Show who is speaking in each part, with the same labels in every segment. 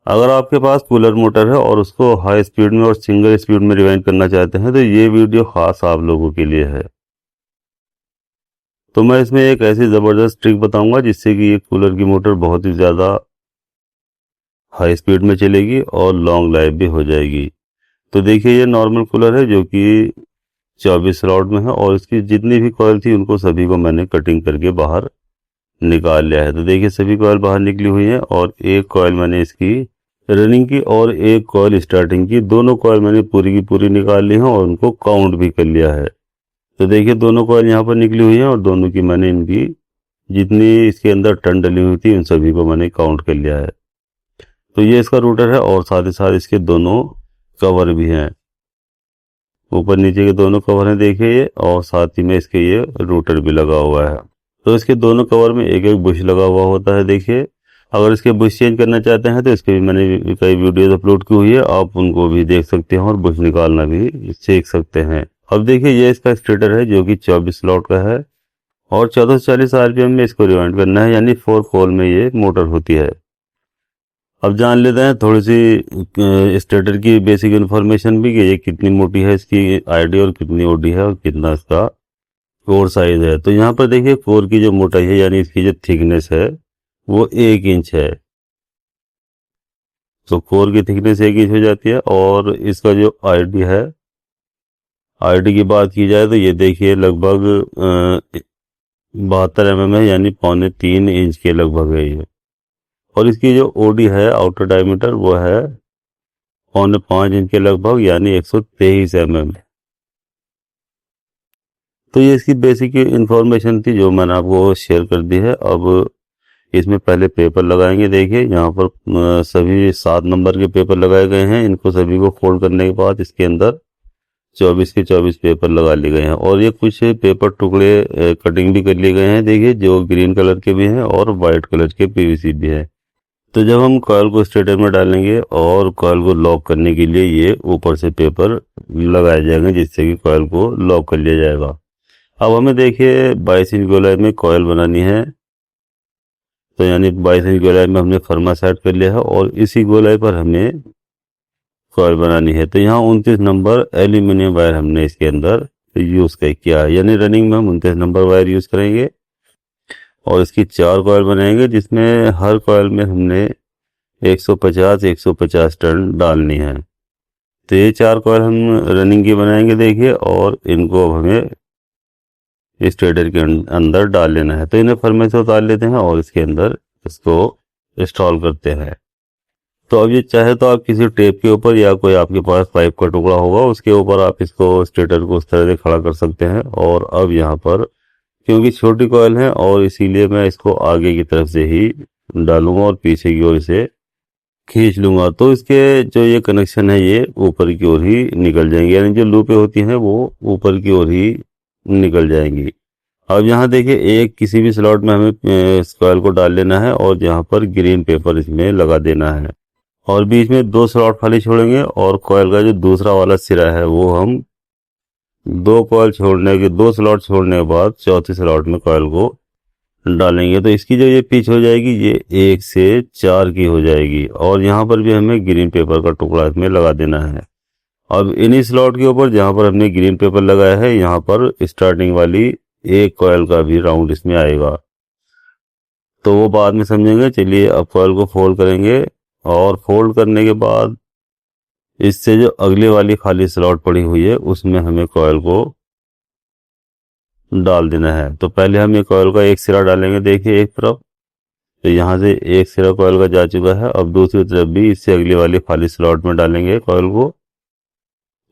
Speaker 1: अगर आपके पास cooler motor है और उसको हाई स्पीड में और सिंगल स्पीड में रिवाइंड करना चाहते हैं तो ये वीडियो खास आप लोगों के लिए है। तो मैं इसमें एक ऐसी ज़बरदस्त ट्रिक बताऊंगा जिससे कि ये कूलर की मोटर बहुत ही ज़्यादा हाई स्पीड में चलेगी और लॉन्ग लाइफ भी हो जाएगी। तो देखिए ये नॉर्मल कूलर है जो कि 24 स्लॉट में है और इसकी जितनी भी कॉयल थी उनको सभी को मैंने कटिंग करके बाहर निकाल लिया है। तो देखिए सभी कॉयल बाहर निकली हुई है और एक कॉयल मैंने इसकी रनिंग की और एक कॉयल स्टार्टिंग की, दोनों कॉयल मैंने पूरी की पूरी निकाल ली है और उनको काउंट भी कर लिया है। तो देखिए दोनों कॉयल यहाँ पर निकली हुई है और दोनों की मैंने इनकी जितनी इसके अंदर टर्न डली हुई थी उन सभी को मैंने काउंट कर लिया है। तो ये इसका रूटर है और साथ ही साथ इसके दोनों कवर भी हैं, ऊपर नीचे के दोनों कवर हैं देखिए ये, और साथ ही में इसके ये रूटर भी लगा हुआ है। तो इसके दोनों कवर में एक एक बुश लगा हुआ होता है देखिए। अगर इसके बुश चेंज करना चाहते हैं तो इसके भी मैंने कई वीडियोस अपलोड की हुई है, आप उनको भी देख सकते हैं और बुश निकालना भी सीख सकते हैं। अब देखिए ये इसका स्टेटर है जो कि 24 स्लॉट का है और 1440 आरपीएम में इसको रिवाइंड करना है, यानी 4 पोल में ये मोटर होती है। अब जान लेते हैं थोड़ी सी स्टेटर की बेसिक इन्फॉर्मेशन भी कि ये कितनी मोटी है इसकी आईडी और कितनी ओडी है और कितना इसका कोर साइज है। तो यहाँ पर देखिए कोर की जो मोटाई है यानी इसकी जो थिकनेस है वो 1 इंच है। तो कोर की थिकनेस 1 इंच हो जाती है और इसका जो आईडी है, आईडी की बात की जाए तो ये देखिए लगभग 72 mm है, यानी 2.25 इंच के लगभग है ये। और इसकी जो ओडी है आउटर डायमीटर वो है 5.25 इंच के लगभग, यानी 123 mm। तो ये इसकी बेसिक इंफॉर्मेशन थी जो मैंने आपको शेयर कर दी है। अब इसमें पहले पेपर लगाएंगे। देखिए यहाँ पर सभी 7 नंबर के पेपर लगाए गए हैं। इनको सभी को फोल्ड करने के बाद इसके अंदर 24 के 24 पेपर लगा लिए गए हैं और ये कुछ पेपर टुकड़े कटिंग भी कर लिए गए हैं देखिए, जो ग्रीन कलर के भी हैं और वाइट कलर के पीवीसी भी है। तो जब हम कॉइल को स्टेटर में डालेंगे और कॉइल को लॉक करने के लिए ये ऊपर से पेपर लगाए जाएंगे जिससे कि कॉइल को लॉक कर लिया जाएगा। अब हमें देखिए 22 इंच गोलाई में कॉइल बनानी है, तो यानी 22 इंच गोलाई में हमने फर्मा सेट कर लिया है और इसी गोलाई पर हमें कॉइल बनानी है। तो यहाँ 29 नंबर एल्यूमिनियम वायर हमने इसके अंदर यूज किया है, यानी रनिंग में हम 29 नंबर वायर यूज करेंगे और इसकी 4 कॉइल बनाएंगे जिसमें हर कॉइल में हमने 150 टर्न डालनी है। तो ये 4 कॉइल हम रनिंग की बनाएंगे देखिए और इनको अब हमें स्टेटर के अंदर डाल लेना है। तो इन्हें फर्मे से उतार लेते हैं और इसके अंदर इसको इंस्टॉल करते हैं। तो अब ये चाहे तो आप किसी टेप के ऊपर या कोई आपके पास पाइप का टुकड़ा होगा उसके ऊपर आप इसको स्टेटर को उस तरह से खड़ा कर सकते हैं। और अब यहाँ पर क्योंकि छोटी कॉइल है और इसीलिए मैं इसको आगे की तरफ से ही डालूंगा और पीछे की ओर से खींच लूंगा। तो इसके जो ये कनेक्शन है ये ऊपर की ओर ही निकल जाएंगे, यानी जो लूपें होती हैं वो ऊपर की ओर ही निकल जाएंगी। अब यहाँ देखिए एक किसी भी स्लॉट में हमें इस कॉइल को डाल लेना है और यहाँ पर ग्रीन पेपर इसमें लगा देना है और बीच में 2 स्लॉट खाली छोड़ेंगे और कॉइल का जो दूसरा वाला सिरा है वो हम 2 स्लॉट छोड़ने के बाद चौथे स्लॉट में कॉइल को डालेंगे। तो इसकी जो ये पिच हो जाएगी ये 1 से 4 की हो जाएगी और यहाँ पर भी हमें ग्रीन पेपर का टुकड़ा इसमें लगा देना है। अब इन्हीं स्लॉट के ऊपर जहाँ पर हमने ग्रीन पेपर लगाया है यहाँ पर स्टार्टिंग वाली एक कॉइल का भी राउंड इसमें आएगा, तो वो बाद में समझेंगे। चलिए अब कॉइल को फोल्ड करेंगे और फोल्ड करने के बाद इससे जो अगले वाली खाली स्लॉट पड़ी हुई है उसमें हमें कॉइल को डाल देना है। तो पहले हम ये कॉइल का एक सिरा डालेंगे देखिए एक तरफ, तो यहाँ से एक सिरा कॉइल का जा चुका है। अब दूसरी तरफ भी इससे अगली वाली खाली स्लॉट में डालेंगे कॉइल को।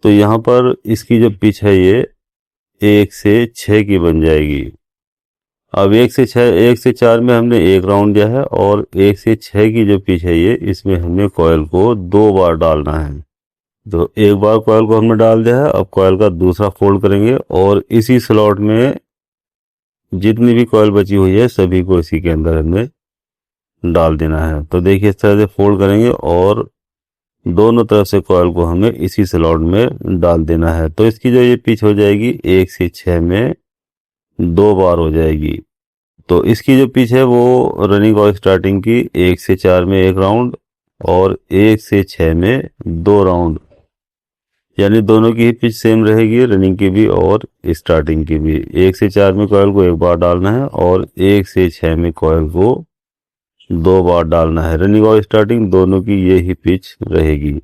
Speaker 1: तो यहाँ पर इसकी जो पिच है ये 1 से 6 की बन जाएगी। अब 1 से 4 में हमने एक राउंड दिया है और 1 से 6 की जो पिच है ये इसमें हमें कॉइल को 2 बार डालना है। तो एक बार कॉइल को हमने डाल दिया है, अब कॉइल का दूसरा फोल्ड करेंगे और इसी स्लॉट में जितनी भी कॉइल बची हुई है सभी को इसी के अंदर हमें डाल देना है। तो देखिए इस तरह से फोल्ड करेंगे और दोनों तरफ से कॉइल को हमें इसी स्लॉट में डाल देना है। तो इसकी जो ये पिच हो जाएगी 1 से 6 में 2 बार हो जाएगी। तो इसकी जो पिच है वो रनिंग और स्टार्टिंग की 1 से 4 में एक राउंड और 1 से 6 में 2 राउंड, यानी दोनों की ही पिच सेम रहेगी, रनिंग की भी और स्टार्टिंग की भी। 1 से 4 में कॉयल को एक बार डालना है और 1 से 6 में कॉयल को 2 बार डालना है। रनिंग और स्टार्टिंग दोनों की ये ही पिच रहेगी।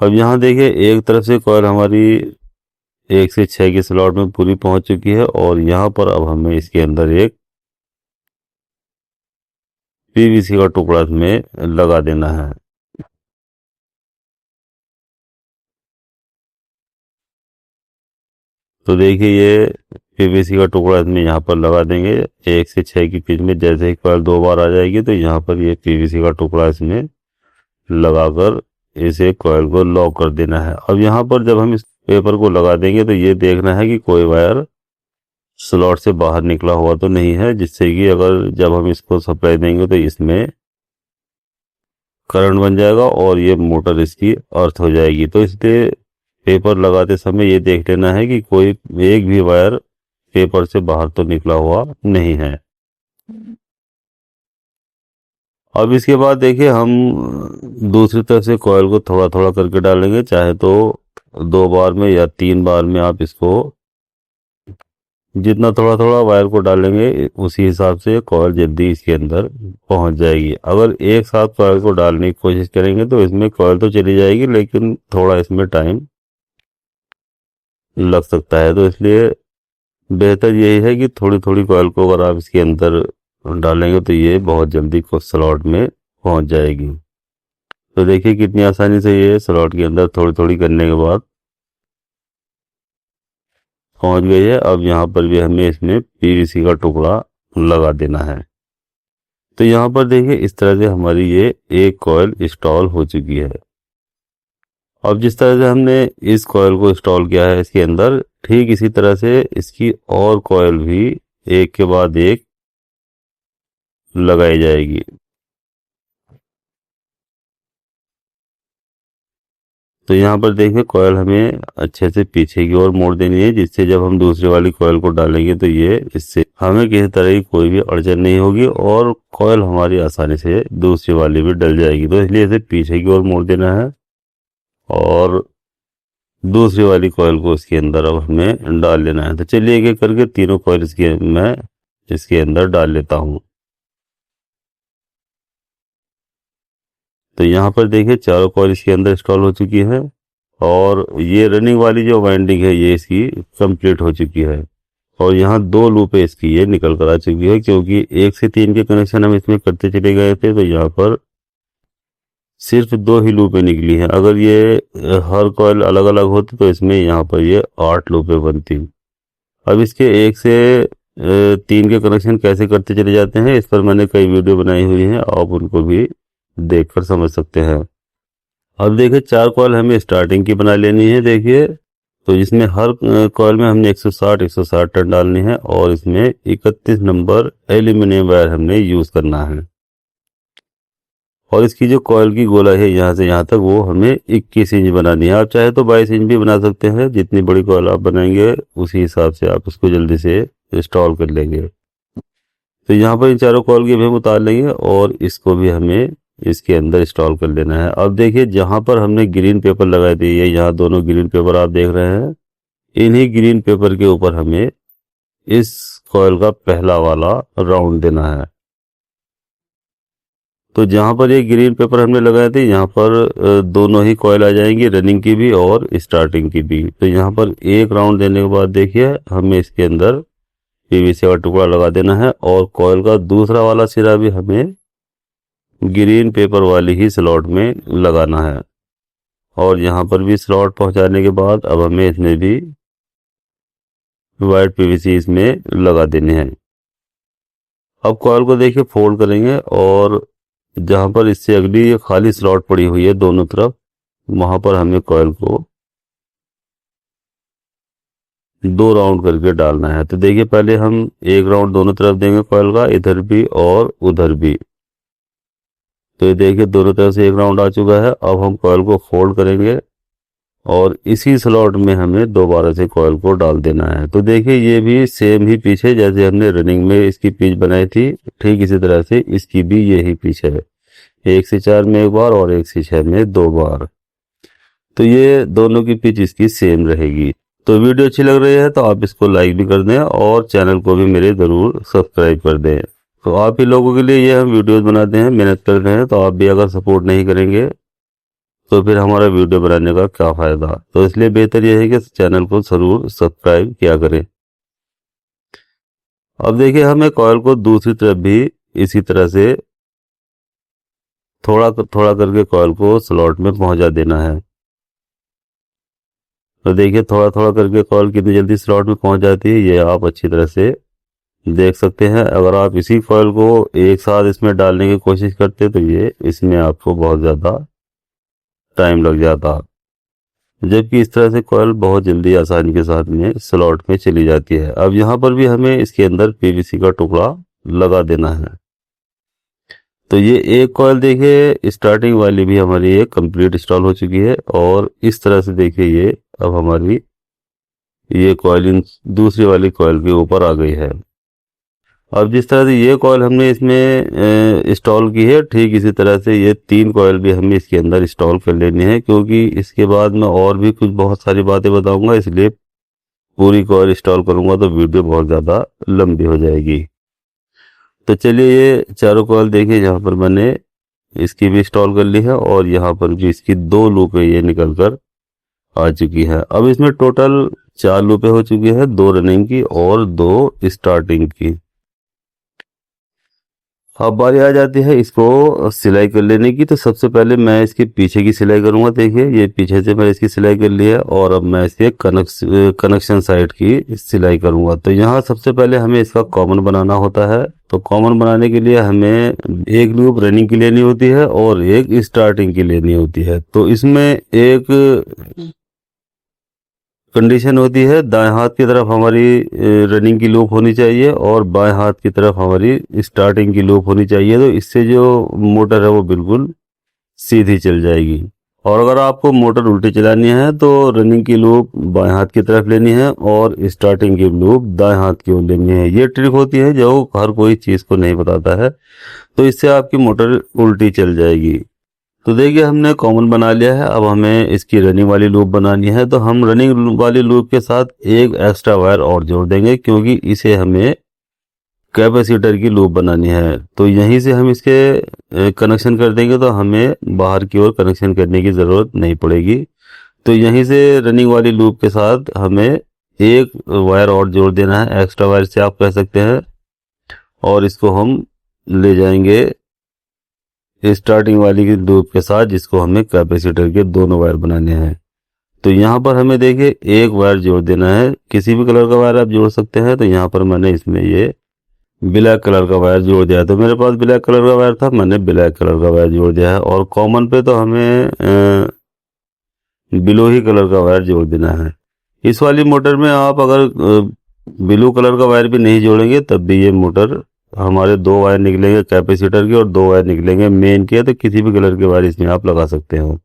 Speaker 1: अब यहाँ देखिए एक तरफ से कॉयल हमारी 1 से 6 के स्लॉट में पूरी पहुंच चुकी है और यहाँ पर अब हमें इसके अंदर एक पीवीसी का टुकड़ा में लगा देना है। तो देखिए ये पीवीसी का टुकड़ा इसमें यहाँ पर लगा देंगे। 1 से 6 की पिच में जैसे ही कॉयल 2 बार आ जाएगी तो यहाँ पर ये पीवीसी का टुकड़ा इसमें लगाकर इसे कॉयल को लॉक कर देना है। अब यहाँ पर जब हम इस पेपर को लगा देंगे तो ये देखना है कि कोई वायर स्लॉट से बाहर निकला हुआ तो नहीं है, जिससे कि अगर जब हम इसको सप्लाई देंगे तो इसमें करंट बन जाएगा और ये मोटर इसकी अर्थ हो जाएगी। तो इसलिए पेपर लगाते समय ये देख लेना है कि कोई एक भी वायर पेपर से बाहर तो निकला हुआ नहीं है। अब इसके बाद देखिए हम दूसरी तरफ से कॉयल को थोड़ा थोड़ा करके डालेंगे, चाहे तो 2 बार में या 3 बार में आप इसको जितना थोड़ा थोड़ा वायर को डालेंगे उसी हिसाब से कॉयल जल्दी इसके अंदर पहुंच जाएगी। अगर एक साथ कॉयल को डालने की कोशिश करेंगे तो इसमें कॉयल तो चली जाएगी लेकिन थोड़ा इसमें टाइम लग सकता है। तो इसलिए बेहतर यही है कि थोड़ी थोड़ी कॉयल को अगर आप इसके अंदर डालेंगे तो ये बहुत जल्दी स्लॉट में पहुंच जाएगी। तो देखिए कितनी आसानी से ये स्लॉट के अंदर थोड़ी थोड़ी करने के बाद पहुंच गई है। अब यहाँ पर भी हमें इसमें पीवीसी का टुकड़ा लगा देना है। तो यहाँ पर देखिए इस तरह से हमारी ये एक कॉयल इंस्टॉल हो चुकी है। अब जिस तरह से हमने इस कॉयल को इंस्टॉल किया है इसके अंदर, ठीक इसी तरह से इसकी और कॉयल भी एक के बाद एक लगाई जाएगी। तो यहाँ पर देखिए कॉयल हमें अच्छे से पीछे की ओर मोड़ देनी है, जिससे जब हम दूसरी वाली कॉयल को डालेंगे तो ये इससे हमें किसी तरह की कोई भी अड़चन नहीं होगी और कॉयल हमारी आसानी से दूसरी वाली भी डल जाएगी। तो इसलिए इसे पीछे की ओर मोड़ देना है और दूसरी वाली कॉयल को इसके अंदर अब हमें डाल लेना है। तो चलिए एक एक करके तीनों कॉयल मैं इसके अंदर डाल लेता हूँ। तो यहाँ पर देखिए चारों कॉइल इसके अंदर इंस्टॉल हो चुकी है और ये रनिंग वाली जो वाइंडिंग है ये इसकी कंप्लीट हो चुकी है और यहाँ 2 लूपें इसकी ये निकल कर आ चुकी है, क्योंकि 1 से 3 के कनेक्शन हम इसमें करते चले गए थे तो यहाँ पर सिर्फ 2 ही लूपें निकली हैं। अगर ये हर कॉइल अलग अलग होती तो इसमें यहाँ पर ये 8 लूपें बनती। अब इसके 1 से 3 के कनेक्शन कैसे करते चले जाते हैं इस पर मैंने कई वीडियो बनाई हुई हैं, आप उनको भी देखकर समझ सकते हैं। अब देखिए 4 कॉइल हमें स्टार्टिंग की बना लेनी है। देखिए तो इसमें हर कॉइल में हमने 160 टर्न डालनी है और इसमें 31 नंबर एल्यूमिनियम वायर हमने यूज करना है और इसकी जो कॉइल की गोलाई है यहाँ से यहाँ तक वो हमें 21 इंच बनानी है। आप चाहे तो 22 इंच भी बना सकते हैं, जितनी बड़ी कॉइल आप बनाएंगे उसी हिसाब से आप उसको जल्दी से इंस्टॉल कर लेंगे। तो यहाँ पर इन चारों कॉइल की भी हम उतार लेंगे और इसको भी हमें इसके अंदर इंस्टॉल कर लेना है। अब देखिए जहां पर हमने ग्रीन पेपर लगाए थे, ये यहाँ दोनों ग्रीन पेपर आप देख रहे हैं, इन्हीं ग्रीन पेपर के ऊपर हमें इस कॉइल का पहला वाला राउंड देना है। तो जहां पर ये ग्रीन पेपर हमने लगाए थे यहाँ पर दोनों ही कॉइल आ जाएंगी, रनिंग की भी और स्टार्टिंग की भी। तो यहाँ पर एक राउंड देने के बाद देखिए हमें इसके अंदर पीवीसी का टुकड़ा लगा देना है और कॉइल का दूसरा वाला सिरा भी हमें ग्रीन पेपर वाली ही स्लॉट में लगाना है और यहाँ पर भी स्लॉट पहुंचाने के बाद अब हमें इसमें भी वाइट पीवीसी इसमें लगा देने हैं। अब कॉइल को देखिए फोल्ड करेंगे और जहां पर इससे अगली ये खाली स्लॉट पड़ी हुई है दोनों तरफ, वहां पर हमें कॉइल को 2 राउंड करके डालना है। तो देखिए पहले हम एक राउंड दोनों तरफ देंगे कॉइल का, इधर भी और उधर भी। तो ये देखिए दोनों तरफ से एक राउंड आ चुका है। अब हम कॉइल को फोल्ड करेंगे और इसी स्लॉट में हमें दोबारा से कॉइल को डाल देना है। तो देखिए ये भी सेम ही पीछे जैसे हमने रनिंग में इसकी पिच बनाई थी, ठीक इसी तरह से इसकी भी यही पिच है। 1 से 4 में एक बार और 1 से 6 में 2 बार। तो ये दोनों की पिच इसकी सेम रहेगी। तो वीडियो अच्छी लग रही है तो आप इसको लाइक भी कर दें और चैनल को भी मेरे ज़रूर सब्सक्राइब कर दें। तो आप ही लोगों के लिए ये हम वीडियोस बनाते हैं, मेहनत कर रहे हैं, तो आप भी अगर सपोर्ट नहीं करेंगे तो फिर हमारा वीडियो बनाने का क्या फ़ायदा। तो इसलिए बेहतर यह है कि चैनल को ज़रूर सब्सक्राइब किया करें। अब देखिए हमें कॉइल को दूसरी तरफ भी इसी तरह से थोड़ा थोड़ा करके कॉइल को स्लॉट में पहुंचा देना है। तो देखिए थोड़ा थोड़ा करके कॉइल कितनी जल्दी स्लॉट में पहुंच जाती है, ये आप अच्छी तरह से देख सकते हैं। अगर आप इसी कॉइल को एक साथ इसमें डालने की कोशिश करते तो ये इसमें आपको बहुत ज़्यादा टाइम लग जाता, जबकि इस तरह से कॉइल बहुत जल्दी आसानी के साथ में स्लॉट में चली जाती है। अब यहाँ पर भी हमें इसके अंदर पीवीसी का टुकड़ा लगा देना है। तो ये एक कॉइल देखिए स्टार्टिंग वाली भी हमारी ये कंप्लीट इंस्टॉल हो चुकी है और इस तरह से देखिए ये अब हमारी ये कॉइल इन दूसरी वाली कॉइल के ऊपर आ गई है। अब जिस तरह से ये कॉइल हमने इसमें इंस्टॉल की है, ठीक इसी तरह से ये 3 कॉइल भी हमें इसके अंदर इंस्टॉल कर लेनी है, क्योंकि इसके बाद मैं और भी कुछ बहुत सारी बातें बताऊंगा, इसलिए पूरी कॉइल इंस्टॉल करूंगा तो वीडियो बहुत ज़्यादा लंबी हो जाएगी। तो चलिए ये चारों कॉइल देखिए यहाँ पर मैंने इसकी भी इंस्टॉल कर ली है और यहाँ पर भी इसकी 2 लूपें ये निकल कर आ चुकी है। अब इसमें टोटल 4 लूपें हो चुकी है, 2 रनिंग की और 2 स्टार्टिंग की। अब बारी आ जाती है इसको सिलाई कर लेने की। तो सबसे पहले मैं इसके पीछे की सिलाई करूंगा। देखिए ये पीछे से मैंने इसकी सिलाई कर ली है और अब मैं इसके कनेक्शन साइड की सिलाई करूंगा। तो यहाँ सबसे पहले हमें इसका कॉमन बनाना होता है। तो कॉमन बनाने के लिए हमें एक लूप रनिंग की लेनी होती है और एक स्टार्टिंग की लेनी होती है। तो इसमें एक कंडीशन होती है, दाएं हाथ की तरफ हमारी रनिंग की लूप होनी चाहिए और बाएं हाथ की तरफ हमारी स्टार्टिंग की लूप होनी चाहिए। तो इससे जो मोटर है वो बिल्कुल सीधी चल जाएगी। और अगर आपको मोटर उल्टी चलानी है तो रनिंग की लूप बाएं हाथ की तरफ लेनी है और स्टार्टिंग की लूप दाएं हाथ की ओर लेनी है। ये ट्रिक होती है जो हर कोई चीज़ को नहीं बताता है, तो इससे आपकी मोटर उल्टी चल जाएगी। तो देखिए हमने कॉमन बना लिया है। अब हमें इसकी रनिंग वाली लूप बनानी है। तो हम रनिंग वाली लूप के साथ एक एक्स्ट्रा वायर और जोड़ देंगे, क्योंकि इसे हमें कैपेसिटर की लूप बनानी है। तो यहीं से हम इसके कनेक्शन कर देंगे, तो हमें बाहर की ओर कनेक्शन करने की ज़रूरत नहीं पड़ेगी। तो यहीं से रनिंग वाली लूप के साथ हमें एक वायर और जोड़ देना है, एक्स्ट्रा वायर से आप कह सकते हैं, और इसको हम ले जाएंगे स्टार्टिंग वाली की लूप के साथ, जिसको हमें कैपेसिटर के दोनों वायर बनाने हैं। तो यहाँ पर हमें देखिए एक वायर जोड़ देना है, किसी भी कलर का वायर आप जोड़ सकते हैं। तो यहाँ पर मैंने इसमें ये ब्लैक कलर का वायर जोड़ दिया है। तो मेरे पास ब्लैक कलर का वायर था, मैंने ब्लैक कलर का वायर जोड़ दिया है। और कॉमन पे तो हमें ब्लू ही कलर का वायर जोड़ देना है। इस वाली मोटर में आप अगर ब्लू कलर का वायर भी नहीं जोड़ेंगे तब भी ये मोटर हमारे 2 वायर निकलेंगे कैपेसिटर के और 2 वायर निकलेंगे मेन के। तो किसी भी कलर के वायर इसमें आप लगा सकते हो।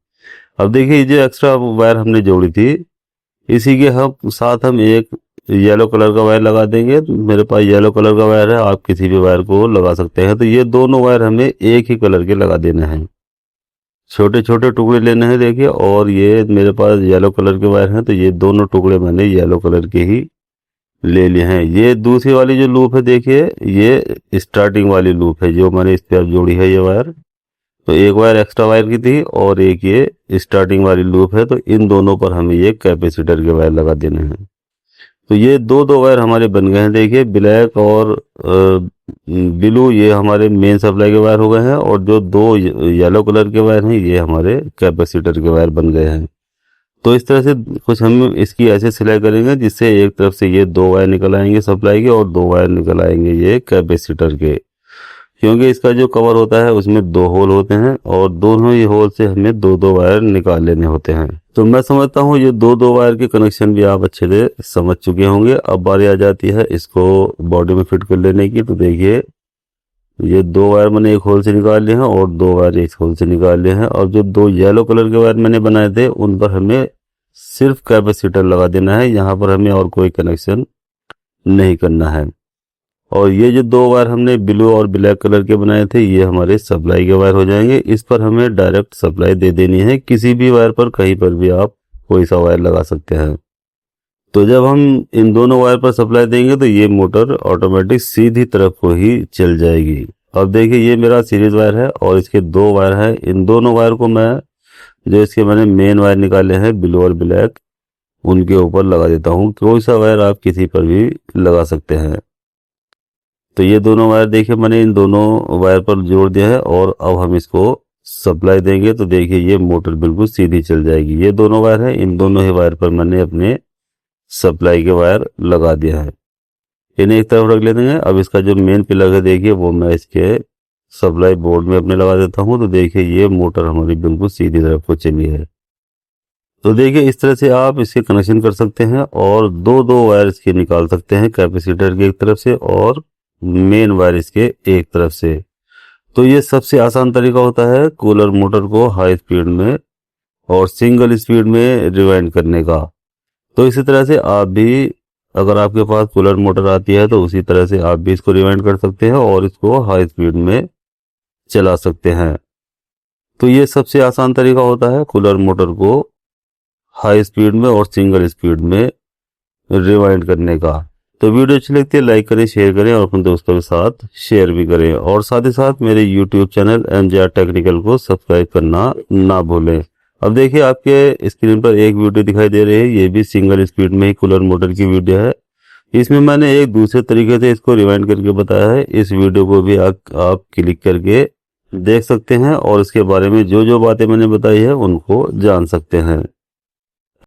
Speaker 1: अब देखिए जो एक्स्ट्रा वायर हमने जोड़ी थी, इसी के साथ हम एक येलो कलर का वायर लगा देंगे। तो मेरे पास येलो कलर का वायर है, आप किसी भी वायर को लगा सकते हैं। तो ये दोनों वायर हमें एक ही कलर के लगा देने हैं, छोटे छोटे टुकड़े लेने हैं। देखिए और ये मेरे पास येलो कलर के वायर हैं, तो ये दोनों टुकड़े मैंने येलो कलर के ही ले लिए हैं। ये दूसरी वाली जो लूप है देखिए, ये स्टार्टिंग वाली लूप है जो मैंने इस पर जोड़ी है ये वायर। तो एक वायर एक्स्ट्रा वायर की थी और एक ये स्टार्टिंग वाली लूप है। तो इन दोनों पर हमें ये कैपेसिटर के वायर लगा देने हैं। तो ये दो वायर हमारे बन गए हैं। देखिए ब्लैक और ब्लू ये हमारे मेन सप्लाई के वायर हो गए हैं, और जो 2 येलो कलर के वायर हैं ये हमारे कैपेसिटर के वायर बन गए हैं। तो इस तरह से कुछ हम इसकी ऐसे सिलाई करेंगे जिससे एक तरफ से ये 2 वायर निकल आएंगे सप्लाई के और 2 वायर निकल आएंगे ये कैपेसिटर के, क्योंकि इसका जो कवर होता है उसमें 2 होल होते हैं और दोनों ही होल से हमें 2 वायर निकाल लेने होते हैं। तो मैं समझता हूँ ये 2 वायर के कनेक्शन भी आप अच्छे से समझ चुके होंगे। अब बारी आ जाती है इसको बॉडी में फिट कर लेने की। तो देखिए ये 2 वायर मैंने एक होल से निकाल लिए हैं और 2 वायर एक होल से निकाल लिए हैं। और जो 2 येलो कलर के वायर मैंने बनाए थे उन पर हमें सिर्फ कैपेसिटर लगा देना है, यहाँ पर हमें और कोई कनेक्शन नहीं करना है। और ये जो 2 वायर हमने ब्लू और ब्लैक कलर के बनाए थे ये हमारे सप्लाई के वायर हो जाएंगे। इस पर हमें डायरेक्ट सप्लाई दे देनी है, किसी भी वायर पर कहीं पर भी आप कोई सा वायर लगा सकते हैं। तो जब हम इन दोनों वायर पर सप्लाई देंगे तो ये मोटर ऑटोमेटिक सीधी तरफ को ही चल जाएगी। अब देखिए ये मेरा सीरीज वायर है और इसके 2 वायर हैं। इन दोनों वायर को मैं जो इसके मैंने मेन वायर निकाले हैं ब्लू और ब्लैक उनके ऊपर लगा देता हूँ। कोई सा वायर आप किसी पर भी लगा सकते हैं। तो ये दोनों वायर देखिए मैंने इन दोनों वायर पर जोड़ दिया है और अब हम इसको सप्लाई देंगे तो देखिए ये मोटर बिल्कुल सीधी चल जाएगी। ये दोनों वायर है, इन दोनों ही वायर पर मैंने अपने सप्लाई के वायर लगा दिया है। इन्हें एक तरफ रख लेते हैं। अब इसका जो मेन प्लग है देखिए वो मैं इसके सप्लाई बोर्ड में अपने लगा देता हूँ। तो देखिए ये मोटर हमारी बिल्कुल सीधी तरफ को चली है। तो देखिए इस तरह से आप इसके कनेक्शन कर सकते हैं और दो वायर इसके निकाल सकते हैं, कैपेसिटर की एक तरफ से और मेन वायर इसके एक तरफ से। तो ये सबसे आसान तरीका होता है कूलर मोटर को हाई स्पीड में और सिंगल स्पीड में रिवाइंड करने का। तो इसी तरह से आप भी अगर आपके पास कूलर मोटर आती है तो उसी तरह से आप भी इसको रिवाइंड कर सकते हैं और इसको हाई स्पीड में चला सकते हैं। तो ये सबसे आसान तरीका होता है कूलर मोटर को हाई स्पीड में और सिंगल स्पीड में रिवाइंड करने का। तो वीडियो अच्छी लगती है लाइक करें, शेयर करें और अपने दोस्तों के साथ शेयर भी करें और साथ ही साथ मेरे यूट्यूब चैनल MJR टेक्निकल को सब्सक्राइब करना ना भूलें। अब देखिए आपके स्क्रीन पर एक वीडियो दिखाई दे रही है, ये भी सिंगल स्पीड में ही कूलर मोटर की वीडियो है। इसमें मैंने एक दूसरे तरीके से इसको रिवाइंड करके बताया है। इस वीडियो को भी आप क्लिक करके देख सकते हैं और इसके बारे में जो जो बातें मैंने बताई है उनको जान सकते हैं।